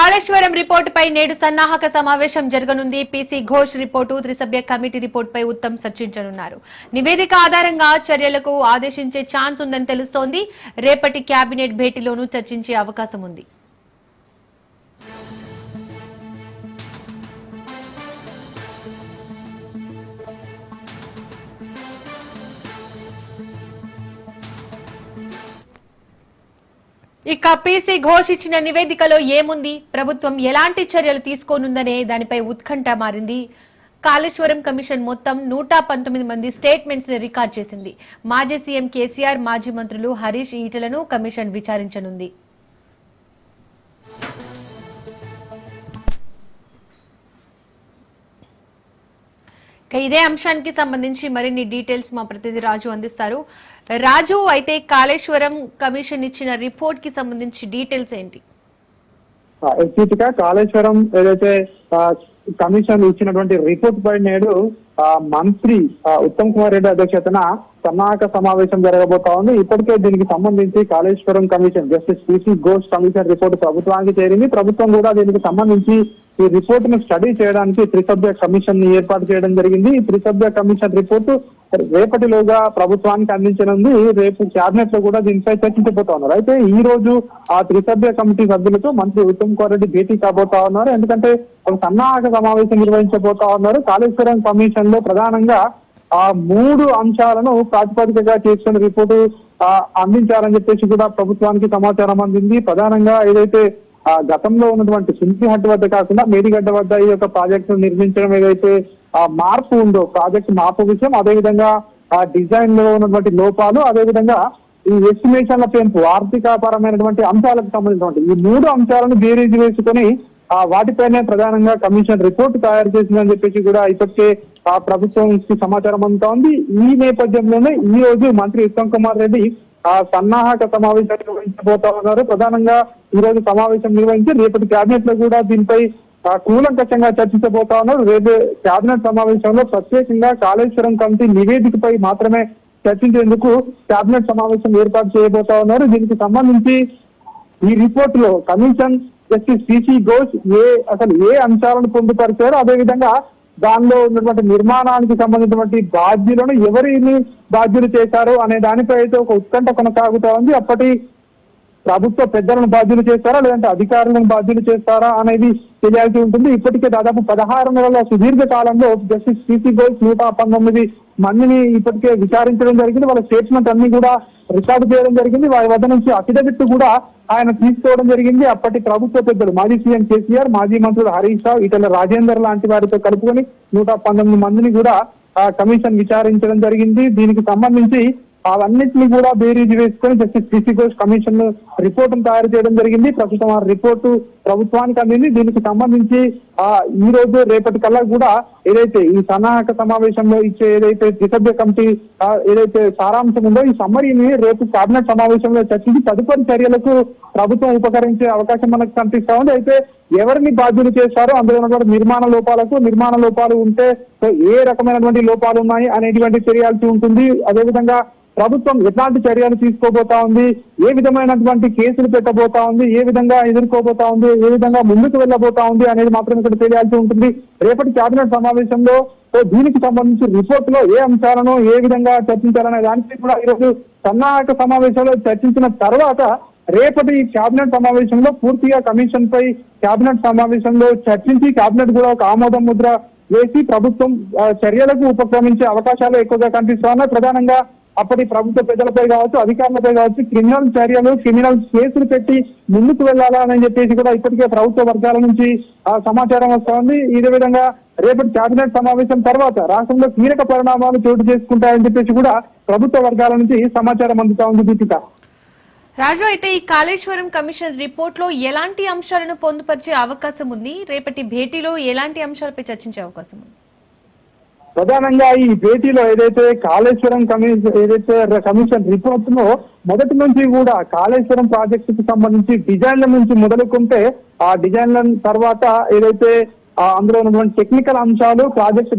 కాళేశ్వరం రిపోర్టుపై నేడు సన్నాహక సమావేశం జరగనుంది. పీసీ ఘోష్ రిపోర్టు, త్రిసభ్య కమిటీ రిపోర్టుపై ఉత్తమ్ చర్చించనున్నారు. నివేదిక ఆధారంగా చర్యలకు ఆదేశించే ఛాన్స్ ఉందని తెలుస్తోంది. రేపటి కేబినెట్ భేటీలోనూ చర్చించే అవకాశం ఉంది. ఇక పీసీ ఘోష్ ఇచ్చిన నివేదికలో ఏముంది, ప్రభుత్వం ఎలాంటి చర్యలు తీసుకోనుందనే దానిపై ఉత్కంఠ మారింది. కాళేశ్వరం కమిషన్ మొత్తం 119 మంది స్టేట్మెంట్స్ ని రికార్డ్ చేసింది. మాజీ సీఎం కేసీఆర్, మాజీ మంత్రులు హరీష్, ఈటలను కమిషన్ విచారించనుంది. ఇదే అంశానికి సంబంధించి మరిన్ని డీటెయిల్స్ మా ప్రతినిధి రాజు అందిస్తారు. రాజు, అయితే కాళేశ్వరం కమిషన్ ఇచ్చిన రిపోర్ట్ కి సంబంధించి డీటెయిల్స్ ఏంటి? కాళేశ్వరం ఏదైతే కమిషన్ ఇచ్చినటువంటి రిపోర్ట్ పై నేడు మంత్రి ఉత్తమ్ కుమార్ రెడ్డి అధ్యక్షతన సన్నాహక సమావేశం జరగబోతా ఉంది. ఇప్పటికే దీనికి సంబంధించి Kaleshwaram commission justice PC Ghosh commission report ప్రభుత్వానికి చేరింది. ప్రభుత్వం కూడా దీనికి సంబంధించి ఈ రిపోర్ట్ ను స్టడీ చేయడానికి త్రిసభ్య కమిషన్ ని ఏర్పాటు చేయడం జరిగింది. ఈ త్రిసభ్య కమిషన్ రిపోర్టు రేపటిలోగా ప్రభుత్వానికి అందించనుంది. రేపు క్యాబినెట్ లో కూడా దీనిపై చర్చించబోతా ఉన్నారు. అయితే ఈ రోజు ఆ త్రిసభ్య కమిటీ సభ్యులతో మంత్రి ఉత్తమ్ కుమార్ రెడ్డి భేటీ కాబోతా ఉన్నారు. ఎందుకంటే ఒక సన్నాహక సమావేశం నిర్వహించబోతా ఉన్నారు. కాళేశ్వరం కమిషన్ లో ప్రధానంగా 3 అంశాలను ప్రాతిపదికగా చేసుకున్న రిపోర్టు అందించాలని చెప్పేసి కూడా ప్రభుత్వానికి సమాచారం అందింది. ప్రధానంగా ఏదైతే గతంలో ఉన్నటువంటి సింపిహట్ వద్ద కాకుండా మేడిగడ్డ వద్ద ఈ యొక్క ప్రాజెక్టు నిర్మించడం ఏదైతే మార్పు ఉందో, ప్రాజెక్టు మార్పు విషయం, అదేవిధంగా ఆ డిజైన్ లో ఉన్నటువంటి లోపాలు, అదేవిధంగా ఈ ఎస్టిమేషన్ల పెంపు, ఆర్థిక పరమైనటువంటి అంశాలకు సంబంధించినటువంటి ఈ 3 అంశాలను బేరీజు వేసుకొని వాటిపైనే ప్రధానంగా కమిషన్ రిపోర్ట్ తయారు చేసిందని చెప్పేసి కూడా ఇప్పటికే ప్రభుత్వానికి సమాచారం అందుతా ఉంది. ఈ నేపథ్యంలోనే ఈ రోజు మంత్రి ఉత్తమ్ కుమార్ రెడ్డి సన్నాహక సమావేశం నిర్వహించబోతా ఉన్నారు. ప్రధానంగా ఈ రోజు సమావేశం నిర్వహించి రేపటి కేబినెట్ లో కూడా దీనిపై కూలంకషంగా చర్చించబోతా ఉన్నారు. రేపు కేబినెట్ సమావేశంలో ప్రత్యేకంగా కాళేశ్వరం కమిటీ నివేదికపై మాత్రమే చర్చించేందుకు కేబినెట్ సమావేశం ఏర్పాటు చేయబోతా ఉన్నారు. దీనికి సంబంధించి ఈ రిపోర్ట్ లో కమిషన్ జస్టిస్ పీసీ ఘోష్ అసలు ఏ అంశాలను పొందుపరిచారో, అదేవిధంగా దానిలో ఉన్నటువంటి నిర్మాణానికి సంబంధించినటువంటి బాధ్యులను ఎవరిని బాధ్యులు చేశారు అనే దానిపై అయితే ఒక ఉత్కంఠ కొనసాగుతా ఉంది. అప్పటి ప్రభుత్వ పెద్దలను బాధ్యులు చేస్తారా లేదంటే అధికారులను బాధ్యులు చేస్తారా అనేది తెలియాల్సి ఉంటుంది. ఇప్పటికే దాదాపు 16 నెలల సుదీర్ఘ కాలంలో జస్టిస్ పీసీ ఘోష్ 119 మందిని ఇప్పటికే విచారించడం జరిగింది. వాళ్ళ స్టేట్మెంట్ అన్ని కూడా రికార్డు చేయడం జరిగింది. వారి వద్ద నుంచి అఫిడవిట్ కూడా ఆయన తీసుకోవడం జరిగింది. అప్పటి ప్రభుత్వ పెద్దలు మాజీ సీఎం కేసీఆర్, మాజీ మంత్రులు హరీష్ రావు, ఈటల రాజేందర్ లాంటి వారితో కలుపుకొని 119 మందిని కూడా కమిషన్ విచారించడం జరిగింది. దీనికి సంబంధించి అవన్నింటినీ కూడా బేరీజు వేసుకొని జస్టిస్ పీసీ ఘోష్ కమిషన్ రిపోర్టును తయారు చేయడం జరిగింది. ప్రస్తుతం ఆ రిపోర్టు ప్రభుత్వానికి అందింది. దీనికి సంబంధించి ఈ రోజు రేపటి కల్లా కూడా ఏదైతే ఈ సన్నాహక సమావేశంలో ఇచ్చే ఏదైతే త్రిసభ్య కమిటీ ఏదైతే సారాంశం ఉందో ఈ సమ్మరీని రేపు కేబినెట్ సమావేశంలో చర్చించి తదుపరి చర్యలకు ప్రభుత్వం ఉపకరించే అవకాశం మనకు కనిపిస్తా ఉంది. అయితే ఎవరిని బాధ్యులు చేస్తారో, అందులో ఉన్నటువంటి నిర్మాణ లోపాలు ఉంటే ఏ రకమైనటువంటి లోపాలు ఉన్నాయి అనేటువంటి తెలియాల్సి ఉంటుంది. అదేవిధంగా ప్రభుత్వం ఎట్లాంటి చర్యలు తీసుకోబోతా ఉంది, ఏ విధమైనటువంటి కేసులు పెట్టబోతా ఉంది, ఏ విధంగా ఎదుర్కోబోతా ఉంది, ఏ విధంగా ముందుకు వెళ్ళబోతా ఉంది అనేది మాత్రం ఇక్కడ తెలియాల్సి ఉంటుంది. రేపటి కేబినెట్ సమావేశంలో దీనికి సంబంధించి రిపోర్ట్ లో ఏ అంశాలను ఏ విధంగా చర్చించాలనే దానిపై కూడా ఈరోజు సన్నాహక సమావేశంలో చర్చించిన తర్వాత రేపటి కేబినెట్ సమావేశంలో పూర్తిగా కమిషన్ పై కేబినెట్ సమావేశంలో చర్చించి కేబినెట్ కూడా ఒక ఆమోదం ముద్ర వేసి ప్రభుత్వం చర్యలకు ఉపక్రమించే అవకాశాలు ఎక్కువగా కనిపిస్తా ఉన్నాయి. ప్రధానంగా అప్పటి ప్రభుత్వ పెద్దలపై కావచ్చు, అధికారులపై కావచ్చు క్రిమినల్ కేసులు పెట్టి ముందుకు వెళ్లాలా అని చెప్పేసి కూడా ఇప్పటికే ప్రభుత్వ వర్గాల నుంచి సమాచారం వస్తా ఉంది. ఇదే విధంగా రేపటి కేబినెట్ సమావేశం తర్వాత రాష్ట్రంలో కీలక పరిణామాలు చోటు చేసుకుంటాయని చెప్పేసి కూడా ప్రభుత్వ వర్గాల నుంచి సమాచారం అందుతా ఉంది. దీపిక, రాజు, అయితే ఈ కాళేశ్వరం కమిషన్ రిపోర్ట్ లో ఎలాంటి అంశాలను పొందుపరిచే అవకాశం ఉంది? రేపటి భేటీలో ఎలాంటి అంశాలపై చర్చించే అవకాశం ఉంది? ప్రధానంగా ఈ భేటీలో ఏదైతే కాళేశ్వరం కమిషన్ రిపోర్ట్ లో మొదటి నుంచి కూడా కాళేశ్వరం ప్రాజెక్టుకు సంబంధించి డిజైన్ల నుంచి మొదలుకుంటే ఆ డిజైన్ల తర్వాత ఏదైతే అందులో ఉన్నటువంటి టెక్నికల్ అంశాలు, ప్రాజెక్ట్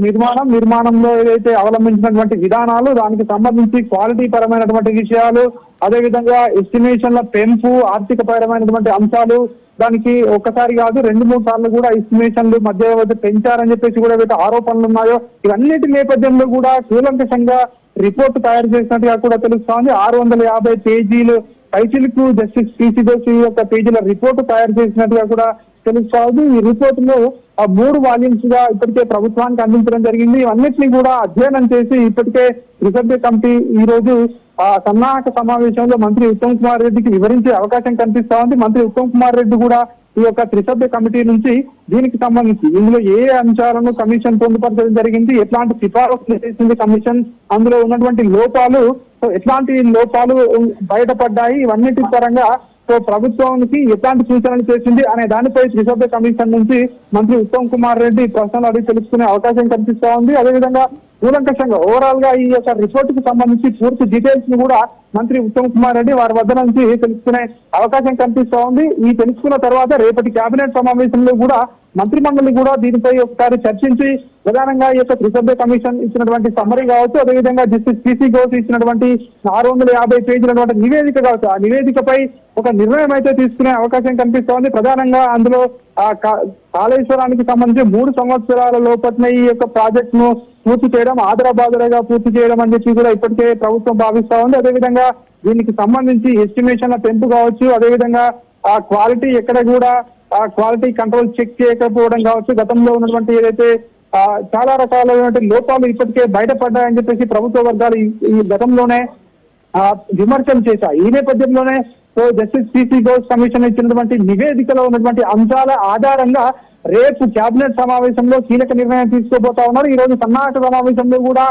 నిర్మాణంలో ఏదైతే అవలంబించినటువంటి విధానాలు, దానికి సంబంధించి క్వాలిటీ పరమైనటువంటి విషయాలు, అదేవిధంగా ఎస్టిమేషన్ల పెంపు, ఆర్థిక పరమైనటువంటి అంశాలు, దానికి ఒక్కసారి కాదు 2-3 సార్లు కూడా ఎస్టిమేషన్లు మధ్య పెంచారని చెప్పేసి కూడా ఏవైతే ఆరోపణలు ఉన్నాయో ఇవన్నిటి నేపథ్యంలో కూడా కూలంకషంగా రిపోర్ట్ తయారు చేసినట్టుగా కూడా తెలుస్తోంది. 650 పేజీలు పైచిలకు జస్టిస్ పిసి ఘోష్ యొక్క పేజీల రిపోర్టు తయారు చేసినట్టుగా కూడా తెలుస్తోంది. ఈ రిపోర్ట్ లో 3 వాల్యూమ్స్ గా ఇప్పటికే ప్రభుత్వానికి అందించడం జరిగింది. ఇవన్నిటిని కూడా అధ్యయనం చేసి ఇప్పటికే త్రిసభ్య కమిటీ ఈ రోజు సన్నాహక సమావేశంలో మంత్రి ఉత్తమ్ కుమార్ రెడ్డికి వివరించే అవకాశం కనిపిస్తా ఉంది. మంత్రి ఉత్తమ్ కుమార్ రెడ్డి కూడా ఈ యొక్క త్రిసభ్య కమిటీ నుంచి దీనికి సంబంధించి ఇందులో ఏ అంశాలను కమిషన్ పొందుపరచడం జరిగింది, ఎట్లాంటి సిఫారసులు చేసింది కమిషన్, అందులో ఉన్నటువంటి లోపాలు ఎట్లాంటి లోపాలు బయటపడ్డాయి, ఇవన్నిటి పరంగా ప్రభుత్వానికి ఎట్లాంటి సూచనలు చేసింది అనే దానిపై త్రిసభ్య కమిషన్ నుంచి మంత్రి ఉత్తమ్ కుమార్ రెడ్డి ప్రశ్నలు అడిగి తెలుసుకునే అవకాశం కనిపిస్తా ఉంది. అదేవిధంగా కూలంకషంగా ఓవరాల్ గా ఈ యొక్క రిపోర్ట్ కు సంబంధించి పూర్తి డీటెయిల్స్ ని కూడా మంత్రి ఉత్తమ్ కుమార్ రెడ్డి వారి వద్ద నుంచి తెలుసుకునే అవకాశం కనిపిస్తా ఉంది. ఈ తెలుసుకున్న తర్వాత రేపటి కేబినెట్ సమావేశంలో కూడా మంత్రి మండలి కూడా దీనిపై ఒకసారి చర్చించి ప్రధానంగా ఈ యొక్క త్రిసభ్య కమిషన్ ఇచ్చినటువంటి సమ్మరీ కావచ్చు, అదేవిధంగా జస్టిస్ పిసి ఘోష్ ఇచ్చినటువంటి 650 పేజీల నివేదిక కావచ్చు, ఆ నివేదికపై ఒక నిర్ణయం అయితే తీసుకునే అవకాశం కనిపిస్తోంది. ప్రధానంగా అందులో కాళేశ్వరానికి సంబంధించి 3 సంవత్సరాల లోపట్నే ఈ యొక్క ప్రాజెక్ట్ ను పూర్తి చేయడం, ఆదరబాదరగా పూర్తి చేయడం అని చెప్పి కూడా ఇప్పటికే ప్రభుత్వం భావిస్తా ఉంది. అదేవిధంగా దీనికి సంబంధించి ఎస్టిమేషన్ల పెంపు కావచ్చు, అదేవిధంగా ఆ క్వాలిటీ ఎక్కడ కూడా ఆ క్వాలిటీ కంట్రోల్ చెక్ చేయకపోవడం కావచ్చు, గతంలో ఉన్నటువంటి ఏదైతే చాలా రకాలైనటువంటి లోపాలు ఇప్పటికే బయటపడ్డాయని చెప్పేసి ప్రభుత్వ వర్గాలు ఈ గతంలోనే విమర్శలు చేశాయి. ఈ నేపథ్యంలోనే జస్టిస్ పిసి ఘోష్ కమిషన్ ఇచ్చినటువంటి నివేదికలో ఉన్నటువంటి అంశాల ఆధారంగా రేపు కేబినెట్ సమావేశంలో కీలక నిర్ణయం తీసుకోబోతా ఉన్నారు. ఈ రోజు సన్నాహక సమావేశంలో కూడా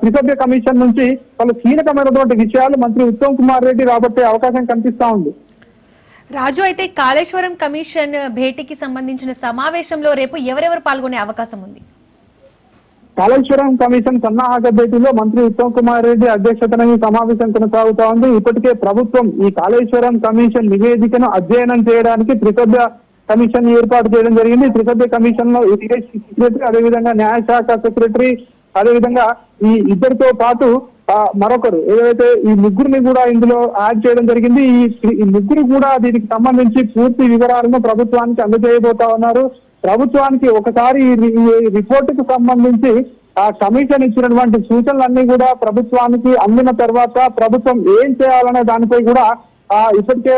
త్రిసభ్య కమిషన్ నుంచి పలు కీలకమైనటువంటి విషయాలు మంత్రి ఉత్తమ్ కుమార్ రెడ్డి రాబట్టే అవకాశం కనిపిస్తా ఉంది. రాజు, అయితే కాళేశ్వరం కమిషన్ భేటీకి సంబంధించిన సమావేశంలో రేపు ఎవరెవరు పాల్గొనే అవకాశం ఉంది? కాళేశ్వరం కమిషన్ సన్నాహక భేటీలో మంత్రి ఉత్తమ్ కుమార్ రెడ్డి అధ్యక్షతన ఈ సమావేశం కొనసాగుతా ఉంది. ఇప్పటికే ప్రభుత్వం ఈ కాళేశ్వరం కమిషన్ నివేదికను అధ్యయనం చేయడానికి త్రిసభ్య కమిషన్ ఏర్పాటు చేయడం జరిగింది. త్రిసభ్య కమిషన్ లో ఇరిగేషన్ సెక్రటరీ, అదేవిధంగా న్యాయశాఖ సెక్రటరీ, అదేవిధంగా ఈ ఇద్దరితో పాటు మరొకరు ఏదైతే ఈ ముగ్గురిని కూడా ఇందులో యాడ్ చేయడం జరిగింది. ఈ ముగ్గురు కూడా దీనికి సంబంధించి పూర్తి వివరాలను ప్రభుత్వానికి అందజేయబోతా ఉన్నారు. ప్రభుత్వానికి ఒకసారి ఈ రిపోర్టుకు సంబంధించి ఆ కమిషన్ ఇచ్చినటువంటి సూచనలన్నీ కూడా ప్రభుత్వానికి అందిన తర్వాత ప్రభుత్వం ఏం చేయాలనే దానిపై కూడా ఇప్పటికే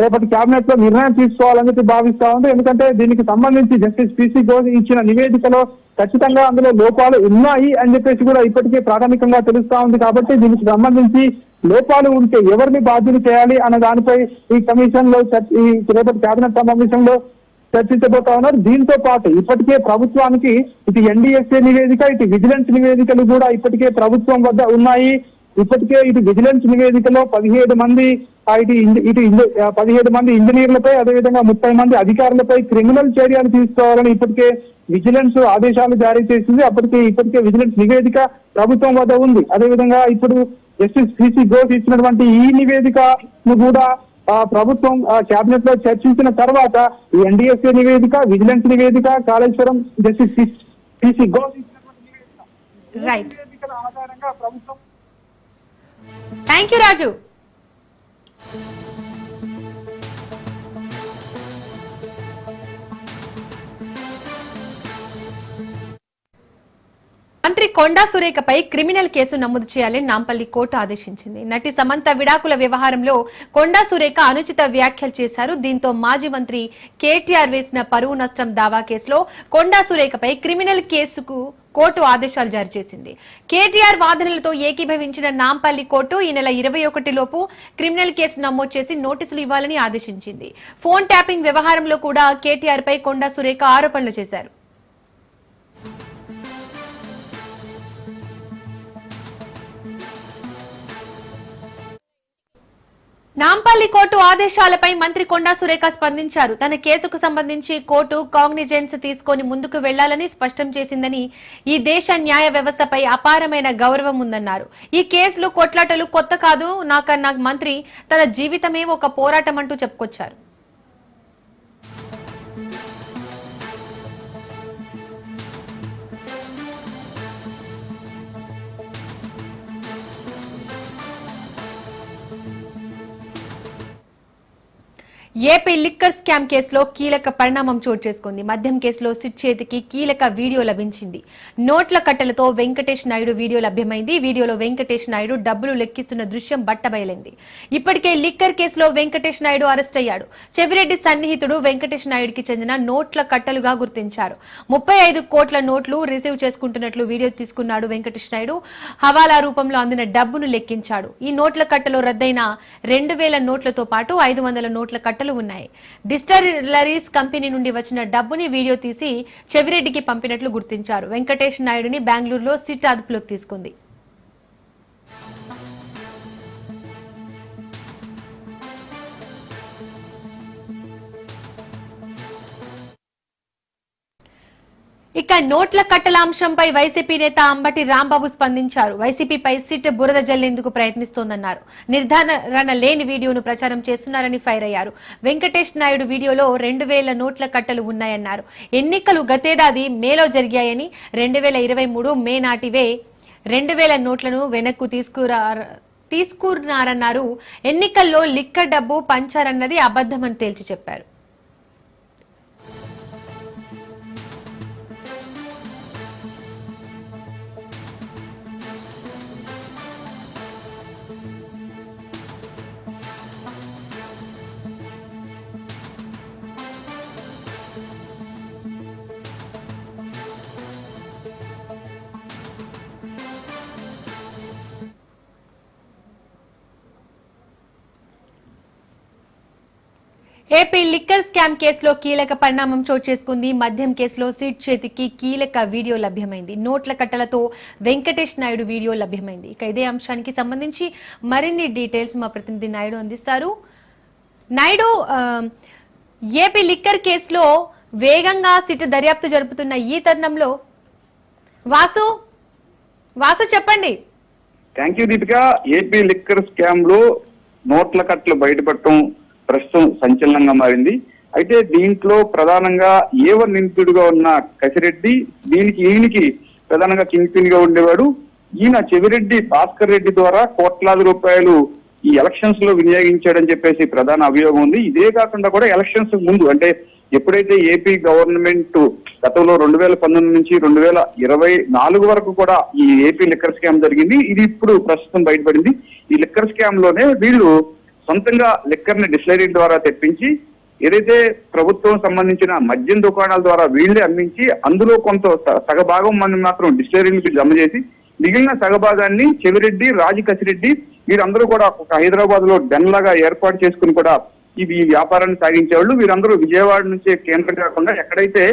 రేపటి కేబినెట్ లో నిర్ణయం తీసుకోవాలని చెప్పి భావిస్తా ఉంది. ఎందుకంటే దీనికి సంబంధించి జస్టిస్ పిసి ఘోష్ ఇచ్చిన నివేదికలో ఖచ్చితంగా అందులో లోపాలు ఉన్నాయి అని చెప్పేసి కూడా ఇప్పటికే ప్రాథమికంగా తెలుస్తా ఉంది. కాబట్టి దీనికి సంబంధించి లోపాలు ఉంటే ఎవరిని బాధ్యత చేయాలి అనే దానిపై ఈ కమిషన్ లో ఈ రేపటి కేబినెట్ సమావేశంలో చర్చించబోతా ఉన్నారు. దీంతో పాటు ఇప్పటికే ప్రభుత్వానికి ఇటు ఎన్డీఎస్ఏ నివేదిక, ఇటు విజిలెన్స్ నివేదికలు కూడా ఇప్పటికే ప్రభుత్వం వద్ద ఉన్నాయి. ఇప్పటికే ఇటు విజిలెన్స్ నివేదికలో 17 మంది 17 మంది ఇంజనీర్లపై, అదేవిధంగా 30 మంది అధికారులపై క్రిమినల్ చర్యలు తీసుకోవాలని ఇప్పటికే విజిలెన్స్ ఆదేశాలు జారీ చేసింది. ఇప్పటికే విజిలెన్స్ నివేదిక ప్రభుత్వం వద్ద ఉంది. అదేవిధంగా ఇప్పుడు జస్టిస్ పిసి ఘోష్ ఇచ్చినటువంటి ఈ నివేదికను కూడా ప్రభుత్వం కేబినెట్ లో చర్చించిన తర్వాత ఈ ఎన్డీఎస్ఏ నివేదిక, విజిలెన్స్ నివేదిక, కాళేశ్వరం జస్టిస్ పిసి ఘోష్ ఇచ్చినటువంటి నివేదికల ఆధారంగా ప్రభుత్వం. థ్యాంక్ యూ రాజు. మంత్రి కొండా సురేఖపై క్రిమినల్ కేసు నమోదు చేయాలని నాంపల్లి కోర్టు ఆదేశించింది. నటి సమంత విడాకుల వ్యవహారంలో కొండా సురేఖ అనుచిత వ్యాఖ్యలు చేశారు. దీంతో మాజీ మంత్రి కేటీఆర్ వేసిన పరువు నష్టం దావా కేసులో కొండా సురేఖపై క్రిమినల్ కేసుకు కోర్టు ఆదేశాలు జారీ చేసింది. కేటీఆర్ వాదనలతో ఏకీభవించిన నాంపల్లి కోర్టు ఈ నెల 21 లోపు క్రిమినల్ కేసు నమోదు చేసి నోటీసులు ఇవ్వాలని ఆదేశించింది. ఫోన్ ట్యాపింగ్ వ్యవహారంలో కూడా కేటీఆర్ పై కొండా సురేఖ ఆరోపణలు చేశారు. నాంపల్లి కోర్టు ఆదేశాలపై మంత్రి కొండా సురేఖ స్పందించారు. తన కేసుకు సంబంధించి కోర్టు కాగ్నిజెన్స్ తీసుకొని ముందుకు వెళ్లాలని స్పష్టం చేసిందని, ఈ దేశ న్యాయ వ్యవస్థపై అపారమైన గౌరవం ఉందన్నారు. ఈ కేసులు కొట్లాటలు కొత్త కాదు, నాకన్నా మంత్రి తన జీవితమే ఒక పోరాటం అంటూ చెప్పుకొచ్చారు. ఏపీ లిక్కర్ స్కామ్ కేసులో కీలక పరిణామం చోటు చేసుకుంది. మద్యం కేసులో సిట్ చేతికి కీలక వీడియో లభించింది. నోట్ల కట్టలతో వెంకటేష్ నాయుడు వీడియో లభ్యమైంది. వీడియోలో వెంకటేష్ నాయుడు డబ్బులు లెక్కిస్తున్న దృశ్యం బట్టబయలైంది. ఇప్పటికే లిక్కర్ కేసులో వెంకటేష్ నాయుడు అరెస్ట్ అయ్యాడు. చెవిరెడ్డి సన్నిహితుడు వెంకటేష్ నాయుడుకి చెందిన నోట్ల కట్టలుగా గుర్తించారు. 35 కోట్ల నోట్లు రిసీవ్ చేసుకుంటున్నట్లు వీడియో తీసుకున్నాడు వెంకటేష్ నాయుడు. హవాలా రూపంలో అందిన డబ్బును లెక్కించాడు. ఈ నోట్ల కట్టలో రద్దయిన 2000 నోట్లతో పాటు 500 నోట్ల కట్టలు ఉన్నాయి. డిస్టిలరీస్ కంపెనీ నుండి వచ్చిన డబ్బుని వీడియో తీసి చెవిరెడ్డికి పంపినట్లు గుర్తించారు. వెంకటేష్ నాయుడుని బెంగళూరులో సిట్ అదుపులోకి తీసుకుంది. ఇక నోట్ల కట్టల అంశంపై వైసీపీ నేత అంబటి రాంబాబు స్పందించారు. వైసీపీపై సిట్ బురద జల్లేందుకు ప్రయత్నిస్తోందన్నారు. నిర్ధారణ లేని వీడియోను ప్రచారం చేస్తున్నారని ఫైర్ అయ్యారు. వెంకటేష్ నాయుడు వీడియోలో 2000 నోట్ల కట్టలు ఉన్నాయన్నారు. ఎన్నికలు గతేడాది మేలో జరిగాయని 2023 మే నాటివే 2000 నోట్లను వెనక్కు తీసుకున్నారన్నారు. ఎన్నికల్లో లిక్కర్ డబ్బు పంచారన్నది అబద్దమని తేల్చి చెప్పారు. ఏపీ లిక్కర్ స్కామ్ కేసులో కీలక పరిణామం చోటు చేసుకుంది. మద్యం కేసులో సిట్ చేతికి కీలక వీడియో లభ్యమైంది. నోట్ల కట్టలతో వెంకటేష్ నాయుడు వీడియో లభ్యమైంది. ఇక ఇదే అంశానికి సంబంధించి మరిన్ని డీటెయిల్స్ మా ప్రతినిధి నాయుడు అందిస్తారు. నాయుడు, ఏపీ లిక్కర్ కేసులో వేగంగా సిట్ దర్యాప్తు జరుపుతున్న ఈ తరుణంలో వాసు చెప్పండి. Thank you Deepika. AP liquor scam లో నోట్ల కట్టలు బయటపడటం ప్రస్తుతం సంచలనంగా మారింది. అయితే దీంట్లో ప్రధానంగా నిందితుడిగా ఉన్న కసిరెడ్డి, ఈయనకి ప్రధానంగా కింగ్ పిన్ గా ఉండేవాడు. ఈయన చెవిరెడ్డి భాస్కర్ రెడ్డి ద్వారా కోట్లాది రూపాయలు ఈ ఎలక్షన్స్ లో వినియోగించాడని చెప్పేసి ప్రధాన అభియోగం ఉంది. ఇదే కాకుండా కూడా ఎలక్షన్స్ ముందు, అంటే ఎప్పుడైతే ఏపీ గవర్నమెంట్ గతంలో 2019 నుంచి 2024 వరకు కూడా ఈ ఏపీ లిక్కర్ స్కామ్ జరిగింది. ఇది ఇప్పుడు ప్రస్తుతం బయటపడింది. ఈ లిక్కర్ స్కామ్ లోనే వీళ్ళు సొంతంగా లిక్కర్ ని డిస్టిలరీ ద్వారా తెప్పించి ఏదైతే ప్రభుత్వం సంబంధించిన మద్యం దుకాణాల ద్వారా వీళ్లే అమ్మించి అందులో కొంత సగభాగం మంది మాత్రం డిస్టిలరీలకు జమ చేసి మిగిలిన సగభాగాన్ని చెవిరెడ్డి, కసిరెడ్డి వీరందరూ కూడా ఒక హైదరాబాద్ లో డెన్ లాగా ఏర్పాటు చేసుకుని కూడా ఈ వ్యాపారాన్ని సాగించేవాళ్ళు. వీరందరూ విజయవాడ నుంచే కేంద్రం కాకుండా ఎక్కడైతే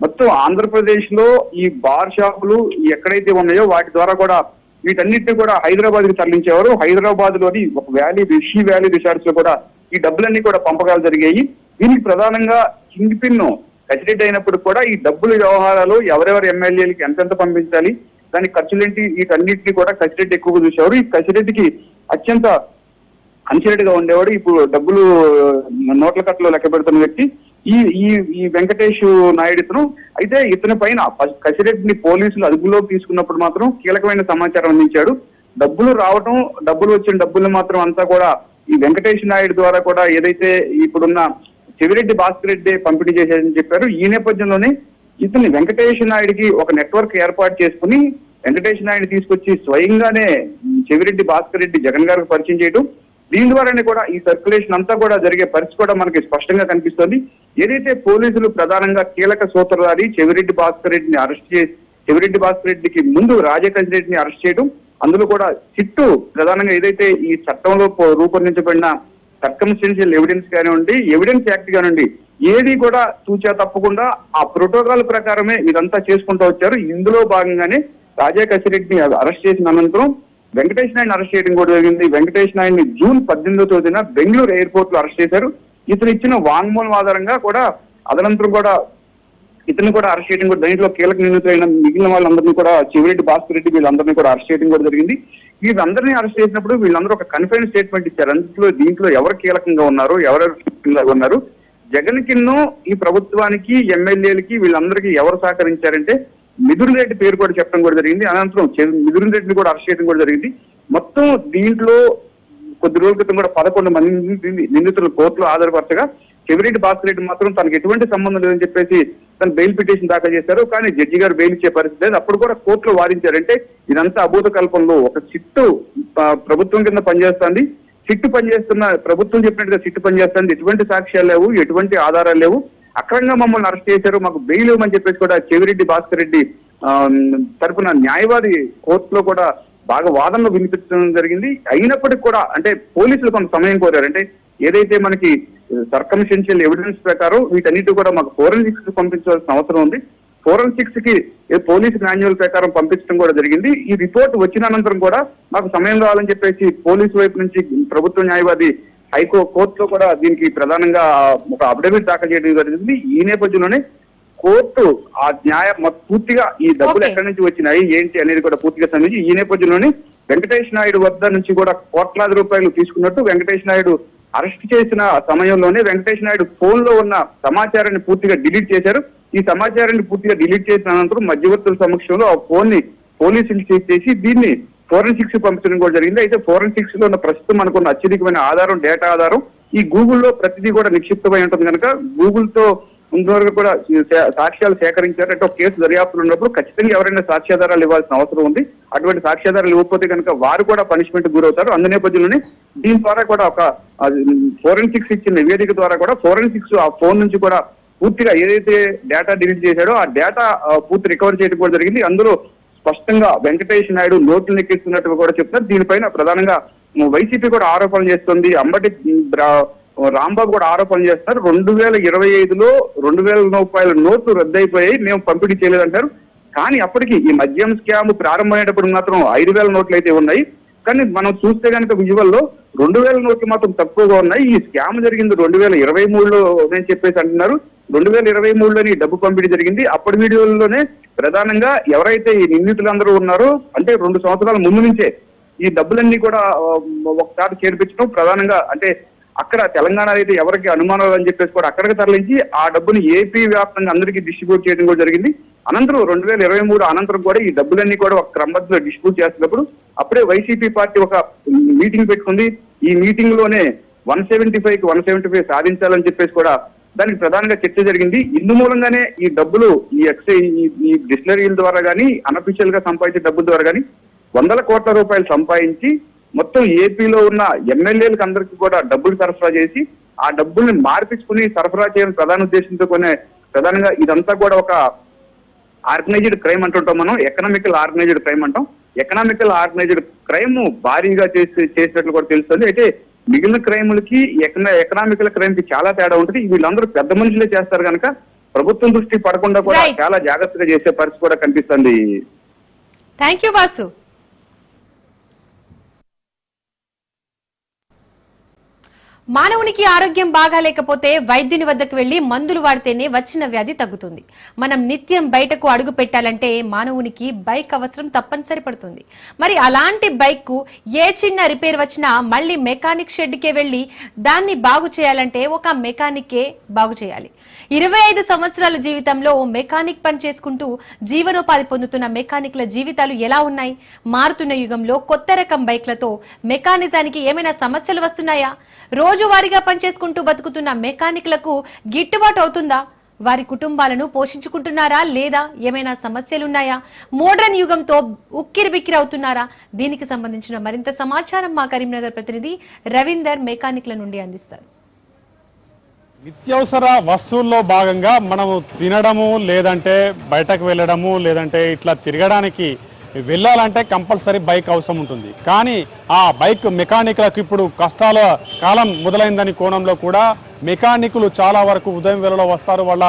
మొత్తం ఆంధ్రప్రదేశ్ లో ఈ బార్ షాపులు ఎక్కడైతే ఉన్నాయో వాటి ద్వారా కూడా వీటన్నిటిని కూడా హైదరాబాద్ కి తరలించేవారు. హైదరాబాద్ లోని ఒక రిషి వ్యాలీ రిసార్ట్స్ లో కూడా ఈ డబ్బులన్నీ కూడా పంపకాలు జరిగాయి. దీనికి ప్రధానంగా కింగ్ పిన్ కసిరెడ్డి అయినప్పుడు కూడా ఈ డబ్బుల వ్యవహారాలు ఎవరెవరు ఎమ్మెల్యేలకి ఎంతెంత పంపించాలి, దాని ఖర్చులేంటి, వీటన్నిటిని కూడా కసిరెడ్డి ఎక్కువగా చూసేవారు. ఈ కసిరెడ్డికి అత్యంత అన్సిడెంట్గా ఉండేవాడు. ఇప్పుడు డబ్బులు నోట్ల కట్టలో లెక్క పెడుతున్న వ్యక్తి ఈ వెంకటేష్ నాయుడు. అయితే ఇతని పైన కసిరెడ్డిని పోలీసులు అదుపులోకి తీసుకున్నప్పుడు మాత్రం కీలకమైన సమాచారం అందించాడు. డబ్బులు రావటం, డబ్బులు వచ్చిన డబ్బులు మాత్రం అంతా కూడా ఈ వెంకటేష్ నాయుడు ద్వారా కూడా ఏదైతే ఇప్పుడున్న చెవిరెడ్డి భాస్కర్ రెడ్డి పంపిణీ చేశారని చెప్పారు. ఈ నేపథ్యంలోనే ఇతని వెంకటేష్ నాయుడికి ఒక నెట్వర్క్ ఏర్పాటు చేసుకుని వెంకటేష్ నాయుడు తీసుకొచ్చి స్వయంగానే చెవిరెడ్డి భాస్కర్ రెడ్డి జగన్ గారికి పరిచయం చేయడం, దీని ద్వారానే కూడా ఈ సర్క్యులేషన్ అంతా కూడా జరిగే పరిస్థితి కూడా మనకి స్పష్టంగా కనిపిస్తోంది. ఏదైతే పోలీసులు ప్రధానంగా కీలక సూత్రధారి చెవిరెడ్డి భాస్కర్ రెడ్డిని అరెస్ట్ చేసి చెవిరెడ్డి భాస్కర్ రెడ్డికి ముందు కసిరెడ్డిని అరెస్ట్ చేయడం, అందులో కూడా సిట్టు ప్రధానంగా ఏదైతే ఈ చట్టంలో రూపొందించబడిన సర్కమ్స్టెన్షియల్ ఎవిడెన్స్ కానివ్వండి, ఎవిడెన్స్ యాక్ట్ కానివ్వండి, ఏది కూడా తూచా తప్పకుండా ఆ ప్రోటోకాల్ ప్రకారమే ఇదంతా చేసుకుంటూ వచ్చారు. ఇందులో భాగంగానే కసిరెడ్డిని అరెస్ట్ చేసిన అనంతరం వెంకటేష్ నాయుడిని అరెస్ట్ చేయడం కూడా జరిగింది. వెంకటేష్ నాయుడిని జూన్ 18వ తేదీన బెంగళూరు ఎయిర్పోర్ట్ లో అరెస్ట్ చేశారు. ఇతను ఇచ్చిన వాంగ్మూలం ఆధారంగా కూడా అదనంతరం కూడా ఇతను కూడా అరెస్ట్ చేయడం కూడా, దీంట్లో కీలక నిందితులైన మిగిలిన వాళ్ళందరినీ కూడా చెవిరెడ్డి భాస్కర్ రెడ్డి వీళ్ళందరినీ కూడా అరెస్ట్ చేయడం కూడా జరిగింది. వీళ్ళందరినీ అరెస్ట్ చేసినప్పుడు వీళ్ళందరూ ఒక కన్ఫైన్ స్టేట్మెంట్ ఇచ్చారు. దీంట్లో ఎవరు కీలకంగా ఉన్నారు, ఎవరెవరు కీలకంగా ఉన్నారు, జగన్ కిన్నో ఈ ప్రభుత్వానికి ఎమ్మెల్యేలకి వీళ్ళందరికీ ఎవరు సహకరించారంటే మిథున్ రెడ్డి పేరు కూడా చెప్పడం కూడా జరిగింది. అనంతరం మిథున్ రెడ్డిని కూడా అరెస్ట్ చేయడం కూడా జరిగింది. మొత్తం దీంట్లో కొద్ది రోజుల క్రితం కూడా 11 మంది నిందితులు కోర్టులో హాజరుపరచగా చెవిరెడ్డి భాస్కర్ రెడ్డి మాత్రం తనకు ఎటువంటి సంబంధం లేదని చెప్పేసి తను బెయిల్ పిటిషన్ దాఖలు చేశారు. కానీ జడ్జి గారు బెయిల్ ఇచ్చే పరిస్థితి లేదు. అప్పుడు కూడా కోర్టులో వాదించారంటే ఇదంతా అభూత కల్పనలో ఒక సిట్టు ప్రభుత్వం కింద పనిచేస్తుంది, సిట్టు పనిచేస్తున్న ప్రభుత్వం చెప్పినట్టుగా సిట్టు పనిచేస్తుంది, ఎటువంటి సాక్ష్యాలు లేవు, ఎటువంటి ఆధారాలు లేవు, అక్రమంగా మమ్మల్ని అరెస్ట్ చేశారు, మాకు బెయిల్ ఇవ్వమని చెప్పేసి కూడా చెవిరెడ్డి భాస్కర్ రెడ్డి తరపున న్యాయవాది కోర్టులో కూడా బాగా వాదనలు వినిపించడం జరిగింది. అయినప్పటికీ కూడా అంటే పోలీసులు కొంత సమయం కోరారు. అంటే ఏదైతే మనకి సర్కమ్స్టెన్షియల్ ఎవిడెన్స్ ప్రకారం వీటన్నిటి కూడా మాకు ఫోరెన్సిక్స్ కి పంపించాల్సిన అవసరం ఉంది. ఫోరెన్సిక్స్ కి పోలీసు మాన్యువల్ ప్రకారం పంపించడం కూడా జరిగింది. ఈ రిపోర్ట్ వచ్చిన అనంతరం కూడా మాకు సమయం కావాలని చెప్పేసి పోలీసు వైపు నుంచి ప్రభుత్వ న్యాయవాది కోర్టులో కూడా దీనికి ప్రధానంగా ఒక అఫిడవిట్ దాఖలు చేయడం జరిగింది. ఈ నేపథ్యంలోనే కోర్టు ఆ పూర్తిగా ఈ డబ్బులు ఎక్కడి నుంచి వచ్చినాయి ఏంటి అనేది కూడా పూర్తిగా సమీక్షి ఈ నేపథ్యంలోనే వెంకటేష్ నాయుడు వద్ద నుంచి కూడా కోట్లాది రూపాయలు తీసుకున్నట్టు వెంకటేష్ నాయుడు అరెస్ట్ చేసిన సమయంలోనే వెంకటేష్ నాయుడు ఫోన్ లో ఉన్న సమాచారాన్ని పూర్తిగా డిలీట్ చేశారు. ఈ సమాచారాన్ని పూర్తిగా డిలీట్ చేసిన అనంతరం మధ్యవర్తుల సమక్షంలో ఆ ఫోన్ ని పోలీసులు చేసి దీన్ని ఫోరెన్సిక్స్ పంపించడం కూడా జరిగింది. అయితే ఫోరెన్సిక్స్ లో ఉన్న ప్రస్తుతం మనకున్న అత్యధికమైన ఆధారం డేటా ఆధారం ఈ గూగుల్లో ప్రతిదీ కూడా నిక్షిప్తమై ఉంటుంది కనుక గూగుల్ తో ఇంతవరకు కూడా సాక్ష్యాలు సేకరించారు. అంటే ఒక కేసు దర్యాప్తులు ఉన్నప్పుడు ఖచ్చితంగా ఎవరైనా సాక్ష్యాధారాలు ఇవ్వాల్సిన అవసరం ఉంది. అటువంటి సాక్ష్యాధారాలు ఇవ్వకపోతే కనుక వారు కూడా పనిష్మెంట్ గురవుతారు. అందు నేపథ్యంలోనే దీని ద్వారా కూడా ఒక ఫోరెన్సిక్స్ ఇచ్చిన నివేదిక ద్వారా కూడా ఫోరెన్సిక్స్ ఆ ఫోన్ నుంచి కూడా పూర్తిగా ఏదైతే డేటా డిలీట్ చేశాడో ఆ డేటా పూర్తి రికవర్ చేయడం కూడా జరిగింది. అందులో స్పష్టంగా వెంకటేష్ నాయుడు నోట్లు లెక్కిస్తున్నట్టుగా కూడా చెప్తున్నారు. దీనిపైన ప్రధానంగా వైసీపీ కూడా ఆరోపణలు చేస్తుంది, అంబటి రాంబాబు కూడా ఆరోపణలు చేస్తారు. 2025లో 2,000 రూపాయల నోట్లు రద్దయిపోయాయి, మేము పంపిణీ చేయలేదంటారు. కానీ అప్పటికి ఈ మద్యం స్కామ్ ప్రారంభమైనప్పుడు మాత్రం 5,000 నోట్లు అయితే ఉన్నాయి. కానీ మనం చూస్తే కనుక విజువల్లో 2,000 నోట్లు మాత్రం తక్కువగా ఉన్నాయి. ఈ స్కామ్ జరిగింది 2023లో నేను చెప్పేసి అంటున్నారు. 2023లోని డబ్బు పంపిణీ జరిగింది. అప్పటి వీడియోల్లోనే ప్రధానంగా ఎవరైతే ఈ నిందితులందరూ ఉన్నారో అంటే 2 సంవత్సరాల ముందు నుంచే ఈ డబ్బులన్నీ కూడా ఒకసారి చేర్పించడం ప్రధానంగా అంటే అక్కడ తెలంగాణ అయితే ఎవరికి అనుమానాలు అని చెప్పేసి కూడా అక్కడికి తరలించి ఆ డబ్బుని ఏపీ వ్యాప్తంగా అందరికీ డిస్ట్రిబ్యూట్ చేయడం కూడా జరిగింది. అనంతరం 2023 అనంతరం కూడా ఈ డబ్బులన్నీ కూడా ఒక క్రమబద్ధంగా డిస్ట్రిబ్యూట్ చేస్తున్నప్పుడు అప్పుడే వైసీపీ పార్టీ ఒక మీటింగ్ పెట్టుకుంది. ఈ మీటింగ్ లోనే 175కి 175 సాధించాలని చెప్పేసి కూడా దానికి ప్రధానంగా చర్చ జరిగింది. ఇందు మూలంగానే ఈ డబ్బులు ఈ డిస్టిలరీల ద్వారా కానీ అనఫిషియల్ గా సంపాదించే డబ్బుల ద్వారా కానీ 100 కోట్ల రూపాయలు సంపాదించి మొత్తం ఏపీలో ఉన్న ఎమ్మెల్యేలకు అందరికీ కూడా డబ్బులు సరఫరా చేసి ఆ డబ్బుల్ని మార్పించుకుని సరఫరా చేయడం ప్రధాన ఉద్దేశంతో ప్రధానంగా ఇదంతా కూడా ఒక ఆర్గనైజ్డ్ క్రైమ్ అంటుంటాం మనం. ఎకనామికల్ ఆర్గనైజ్డ్ క్రైమ్ అంటాం. ఎకనామికల్ ఆర్గనైజ్డ్ క్రైమ్ భారీగా చేసినట్లు కూడా తెలుస్తుంది. అయితే మిగిలిన క్రైములకి ఎకనామికల్ క్రైమ్ కి చాలా తేడా ఉంటుంది. వీళ్ళందరూ పెద్ద మనుషులే చేస్తారు కనుక ప్రభుత్వం దృష్టి పడకుండా కూడా చాలా జాగ్రత్తగా చేసే పరిస్థితి కూడా కనిపిస్తుంది. Thank you Vasu. మానవునికి ఆరోగ్యం బాగా లేకపోతే వైద్యుని వద్దకు వెళ్లి మందులు వాడితేనే వచ్చిన వ్యాధి తగ్గుతుంది. మనం నిత్యం బయటకు అడుగు పెట్టాలంటే మానవునికి బైక్ అవసరం తప్పనిసరి పడుతుంది. మరి అలాంటి బైక్ కు ఏ చిన్న రిపేర్ వచ్చినా మళ్ళీ మెకానిక్ షెడ్కే వెళ్లి దాన్ని బాగు చేయాలంటే ఒక మెకానికే బాగు చేయాలి. 25 సంవత్సరాల జీవితంలో ఓ మెకానిక్ పని చేసుకుంటూ జీవనోపాధి పొందుతున్న మెకానిక్ల జీవితాలు ఎలా ఉన్నాయి? మారుతున్న యుగంలో కొత్త రకం బైక్లతో మెకానిజానికి ఏమైనా సమస్యలు వస్తున్నాయా? రోజువారీగా పనిచేసుకుంటూ బతుకుతున్న మెకానిక్లకు గిట్టుబాటు అవుతుందా? వారి కుటుంబాలను పోషించుకుంటున్నారా లేదా ఏమైనా సమస్యలున్నాయా? మోడర్న్ యుగంతో ఉక్కిరిబిక్కిరి అవుతున్నారా? దీనికి సంబంధించిన మరింత సమాచారం మా కరీంనగర్ ప్రతినిధి రవీందర్ మెకానిక్ల నుండి అందిస్తారు. నిత్యావసర వస్తువుల్లో భాగంగా మనము తినడము లేదంటే బయటకు వెళ్ళడము లేదంటే ఇట్లా తిరగడానికి వెళ్ళాలంటే కంపల్సరీ బైక్ అవసరం ఉంటుంది. కానీ ఆ బైక్ మెకానిక్లకు ఇప్పుడు కష్టాల కాలం మొదలైందని కోణంలో కూడా మెకానికులు చాలా వరకు ఉదయం వేళలో వస్తారు. వాళ్ళ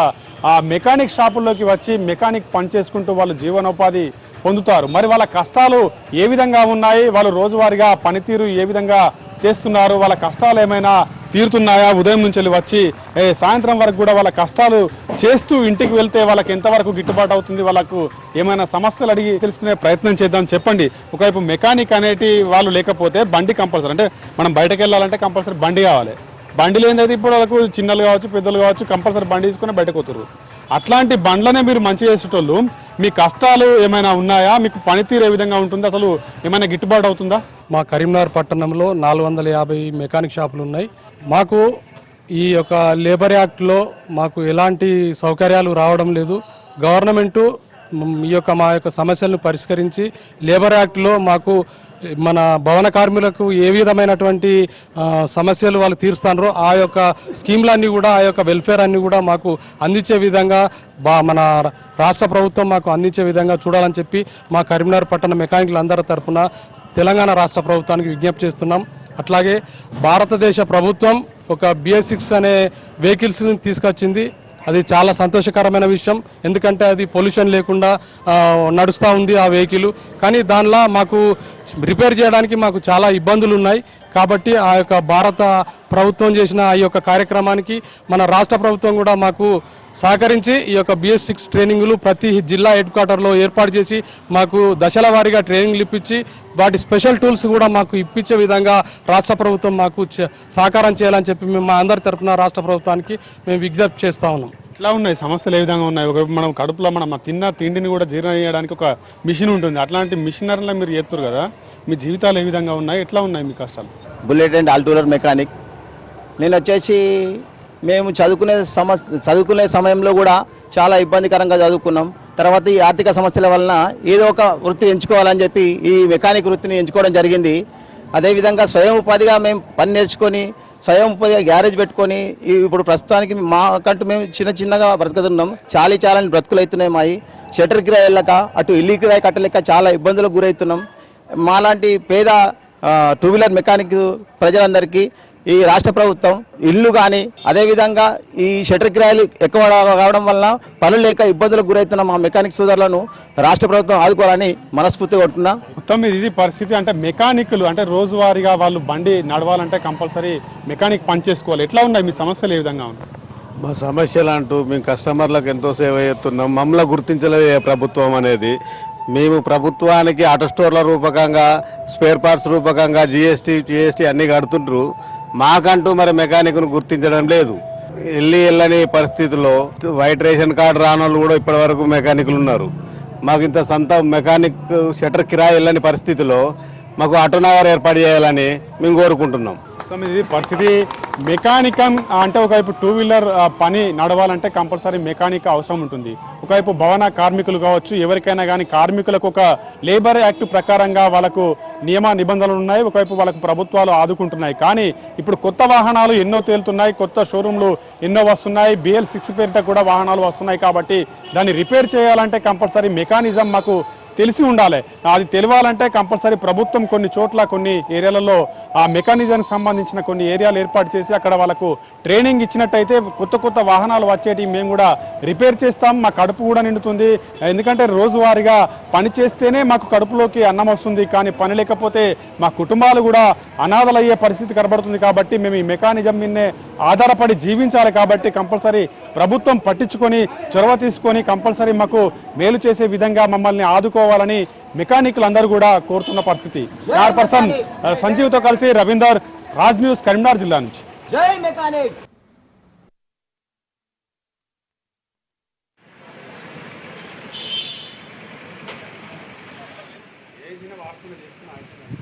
ఆ మెకానిక్ షాపుల్లోకి వచ్చి మెకానిక్ పని చేసుకుంటూ వాళ్ళు జీవనోపాధి పొందుతారు. మరి వాళ్ళ కష్టాలు ఏ విధంగా ఉన్నాయి? వాళ్ళు రోజువారీగా పనితీరు ఏ విధంగా చేస్తున్నారు? వాళ్ళ కష్టాలు ఏమైనా తీరుతున్నాయా? ఉదయం నుంచి వచ్చి సాయంత్రం వరకు కూడా వాళ్ళ కష్టాలు చేస్తూ ఇంటికి వెళ్తే వాళ్ళకి ఎంతవరకు గిట్టుబాటు అవుతుంది? వాళ్ళకు ఏమైనా సమస్యలు అడిగి తెలుసుకునే ప్రయత్నం చేద్దాం. చెప్పండి, ఒకవైపు మెకానిక్ అనేటి వాళ్ళు లేకపోతే బండి కంపల్సరీ, అంటే మనం బయటకు వెళ్ళాలంటే కంపల్సరీ బండి కావాలి. బండి లేనిదైతే ఇప్పుడు వాళ్ళకు చిన్నలు కావచ్చు పెద్దలు కావచ్చు కంపల్సరీ బండి తీసుకుని బయటకు పోతున్నారు. అట్లాంటి బండ్లనే మీరు మంచి చేసేటోళ్ళు మీ కష్టాలు ఏమైనా ఉన్నాయా? మీకు పనితీరు ఏ విధంగా ఉంటుంది? అసలు ఏమైనా గిట్టుబాటు అవుతుందా? మా కరీంనగర్ పట్టణంలో 450 మెకానిక్ షాపులు ఉన్నాయి. మాకు ఈ యొక్క లేబర్ యాక్ట్లో మాకు ఎలాంటి సౌకర్యాలు రావడం లేదు. గవర్నమెంటు మా యొక్క సమస్యలను పరిష్కరించి లేబర్ యాక్ట్లో మాకు మన భవన కార్మికులకు ఏ విధమైనటువంటి సమస్యలు వాళ్ళు తీరుస్తారో ఆ యొక్క స్కీమ్లన్నీ కూడా ఆ యొక్క వెల్ఫేర్ అన్నీ కూడా మాకు అందించే విధంగా మన రాష్ట్ర ప్రభుత్వం మాకు అందించే విధంగా చూడాలని చెప్పి మా కరీంనగర్ పట్టణ మెకానికల్ అందరి తరఫున తెలంగాణ రాష్ట్ర ప్రభుత్వానికి విజ్ఞప్తి చేస్తున్నాం. అట్లాగే భారతదేశ ప్రభుత్వం ఒక BS6 అనే వెహికల్స్ని తీసుకొచ్చింది. అది చాలా సంతోషకరమైన విషయం, ఎందుకంటే అది పొల్యూషన్ లేకుండా నడుస్తూ ఉంది ఆ వెహికల్. కానీ దానిలో మాకు రిపేర్ చేయడానికి మాకు చాలా ఇబ్బందులు ఉన్నాయి. కాబట్టి ఆ యొక్క భారత ప్రభుత్వం చేసిన ఆ యొక్క కార్యక్రమానికి మన రాష్ట్ర ప్రభుత్వం కూడా మాకు సహకరించి ఈ యొక్క BS6 ట్రైనింగ్లు ప్రతి జిల్లా హెడ్ క్వార్టర్లో ఏర్పాటు చేసి మాకు దశల వారీగా ట్రైనింగ్లు ఇప్పించి వాటి స్పెషల్ టూల్స్ కూడా మాకు ఇప్పించే విధంగా రాష్ట్ర ప్రభుత్వం మాకు సహకారం చేయాలని చెప్పి మేము మా అందరి తరఫున రాష్ట్ర ప్రభుత్వానికి మేము విజ్ఞప్తి చేస్తూ ఉన్నాం. ఎట్లా ఉన్నాయి సమస్యలు, ఏ విధంగా ఉన్నాయి? ఒక మనం కడుపులో మనం తిన్న తిండిని కూడా జీర్ణం చేయడానికి ఒక మిషన్ ఉంటుంది. అట్లాంటి మిషనరీలో మీరు చేస్తారు కదా, మీ జీవితాలు ఏ విధంగా ఉన్నాయి, ఎట్లా ఉన్నాయి మీ కష్టాలు? బుల్లెట్ అండ్ ఆల్టూలర్ మెకానిక్. నేను వచ్చేసి మేము చదువుకునే సమయంలో కూడా చాలా ఇబ్బందికరంగా చదువుకున్నాం. తర్వాత ఈ ఆర్థిక సమస్యల వలన ఏదో ఒక వృత్తి ఎంచుకోవాలని చెప్పి ఈ మెకానిక్ వృత్తిని ఎంచుకోవడం జరిగింది. అదేవిధంగా స్వయం ఉపాధిగా మేము పని నేర్చుకొని స్వయం ఉపాధిగా గ్యారేజ్ పెట్టుకొని ఇప్పుడు ప్రస్తుతానికి మాకంటూ మేము చిన్నగా బ్రతుకుతున్నాం. చాలని బ్రతుకులు అవుతున్నాయి మాయి. షట్టర్ కిరాయి వెళ్ళక అటు ఇల్లు కిరాయి కట్టలేక చాలా ఇబ్బందులకు గురవుతున్నాం. మాలాంటి పేద టూ వీలర్ మెకానిక్ ప్రజలందరికీ ఈ రాష్ట్ర ప్రభుత్వం ఇల్లు కానీ అదేవిధంగా ఈ షట్టర్ కిరాయిలు ఎక్కువ రావడం వలన పనులు లేక ఇబ్బందులకు గురవుతున్న మా మెకానిక్ సోదరులను రాష్ట్ర ప్రభుత్వం ఆదుకోవాలని మనస్ఫూర్తిగా కోరుతున్నా. మొత్తం ఇది పరిస్థితి. అంటే మెకానిక్లు అంటే రోజువారీగా వాళ్ళు బండి నడవాలంటే కంపల్సరీ మెకానిక్ పని చేసుకోవాలి. ఎట్లా ఉన్నాయి మీ సమస్యలు, ఏ విధంగా ఉన్నాయి? మా సమస్యలు అంటూ మేము కస్టమర్లకు ఎంతో సేవ చేస్తున్నాం. మమ్మల్ని గుర్తించలేదు ఏ ప్రభుత్వం అనేది. మేము ప్రభుత్వానికి ఆటో స్టోర్ల రూపకంగా స్పేర్ పార్ట్స్ రూపకంగా జిఎస్టీ అన్నీ కడుతుంటారు. మాకంటూ మరి మెకానిక్ను గుర్తించడం లేదు. వెళ్ళని పరిస్థితుల్లో వైట్ రేషన్ కార్డు రాని వాళ్ళు కూడా ఇప్పటి వరకు మెకానిక్లు ఉన్నారు. మాకు ఇంత సొంత మెకానిక్ షట్టర్ కిరాయి వెళ్ళని పరిస్థితిలో మాకు ఆటోనగర్ ఏర్పాటు చేయాలని మేము కోరుకుంటున్నాం. ఇది పరిస్థితి. మెకానికం అంటే ఒకవైపు టూ వీలర్ పని నడవాలంటే కంపల్సరీ మెకానిక్ అవసరం ఉంటుంది. ఒకవైపు భవన కార్మికులు కావచ్చు, ఎవరికైనా కానీ కార్మికులకు ఒక లేబర్ యాక్ట్ ప్రకారంగా వాళ్ళకు నియమ నిబంధనలు ఉన్నాయి. ఒకవైపు వాళ్ళకు ప్రభుత్వాలు ఆదుకుంటున్నాయి. కానీ ఇప్పుడు కొత్త వాహనాలు ఎన్నో తేలుతున్నాయి, కొత్త షోరూమ్లు ఎన్నో వస్తున్నాయి, BL6 పేరిట కూడా వాహనాలు వస్తున్నాయి. కాబట్టి దాన్ని రిపేర్ చేయాలంటే కంపల్సరీ మెకానిజం మాకు తెలిసి ఉండాలి. అది తెలియాలంటే కంపల్సరీ ప్రభుత్వం కొన్ని చోట్ల కొన్ని ఏరియాలలో ఆ మెకానిజానికి సంబంధించిన కొన్ని ఏరియాలు ఏర్పాటు చేసి అక్కడ వాళ్ళకు ట్రైనింగ్ ఇచ్చినట్టయితే కొత్త వాహనాలు వచ్చేటి మేము కూడా రిపేర్ చేస్తాం, మా కడుపు కూడా నిండుతుంది. ఎందుకంటే రోజువారీగా పని చేస్తేనే మాకు కడుపులోకి అన్నం వస్తుంది. కానీ పని లేకపోతే మా కుటుంబాలు కూడా అనాథలయ్యే పరిస్థితి కనబడుతుంది. కాబట్టి మేము ఈ మెకానిజం మీదనే ఆధారపడి జీవించాలి. కాబట్టి కంపల్సరీ ప్రభుత్వం పట్టించుకొని చొరవ తీసుకొని కంపల్సరీ మాకు మేలు చేసే విధంగా మమ్మల్ని ఆదుకోవాలని మెకానికులు అందరూ కూడా కోరుతున్న పరిస్థితి. పర్సన్ సంజీవ్తో కలిసి రవీందర్, రాజ్ న్యూస్, కరీంనగర్ జిల్లా నుంచి. జై మెకానిక్. ఏ